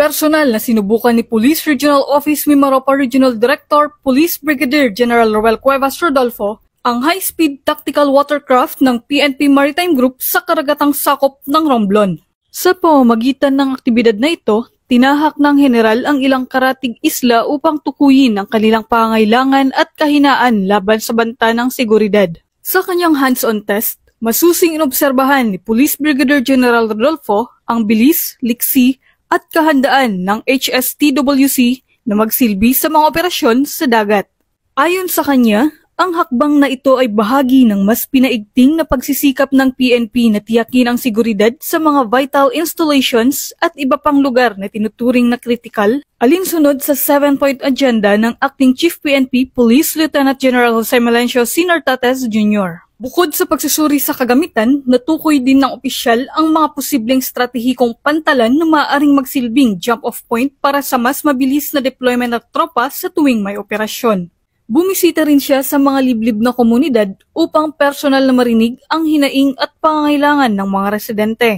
Personal na sinubukan ni Police Regional Office Mimaropa Regional Director Police Brigadier General Roel Cuevas Rodolfo ang high-speed tactical watercraft ng PNP Maritime Group sa karagatang sakop ng Romblon. Sa pamamagitan ng aktibidad na ito, tinahak ng general ang ilang karatig isla upang tukuyin ang kanilang pangailangan at kahinaan laban sa banta ng seguridad. Sa kanyang hands-on test, masusing inobserbahan ni Police Brigadier General Rodolfo ang bilis, liksi at kahandaan ng HSTWC na magsilbi sa mga operasyon sa dagat. Ayon sa kanya, ang hakbang na ito ay bahagi ng mas pinaigting na pagsisikap ng PNP na tiyakin ang seguridad sa mga vital installations at iba pang lugar na tinuturing na kritikal, alinsunod sa 7-point agenda ng Acting Chief PNP Police Lieutenant General Jose Melencio Sr. Tates Jr. Bukod sa pagsusuri sa kagamitan, natukoy din ng opisyal ang mga posibleng stratehikong pantalan na maaaring magsilbing jump-off point para sa mas mabilis na deployment ng tropa sa tuwing may operasyon. Bumisita rin siya sa mga liblib na komunidad upang personal na marinig ang hinaing at pangangailangan ng mga residente.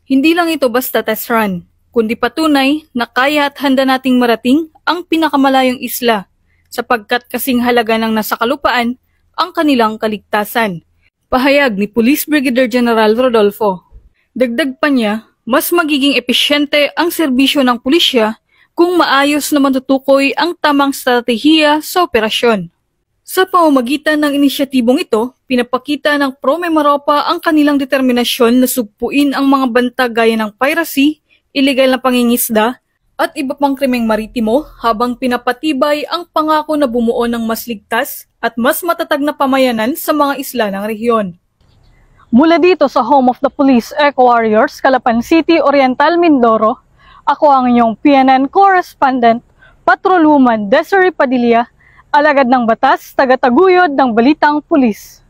Hindi lang ito basta test run, kundi patunay na kaya at handa nating marating ang pinakamalayong isla, sapagkat kasing halaga ng nasa kalupaan ang kanilang kaligtasan. Pahayag ni Police Brigadier General Rodolfo. Dagdag pa niya, mas magiging epesyente ang serbisyo ng pulisya kung maayos na matutukoy ang tamang stratehiya sa operasyon. Sa pamamagitan ng inisyatibong ito, pinapakita ng Pro Mimaropa ang kanilang determinasyon na sugpuin ang mga banta gaya ng piracy, illegal na pangingisda, at iba pang krimeng maritimo habang pinapatibay ang pangako na bumuo ng mas ligtas at mas matatag na pamayanan sa mga isla ng rehiyon. Mula dito sa Home of the Police Eco Warriors, Calapan City, Oriental, Mindoro, ako ang inyong PNN correspondent, Patrolwoman Desiree Padilla, alagad ng batas, tagataguyod ng Balitang Pulis.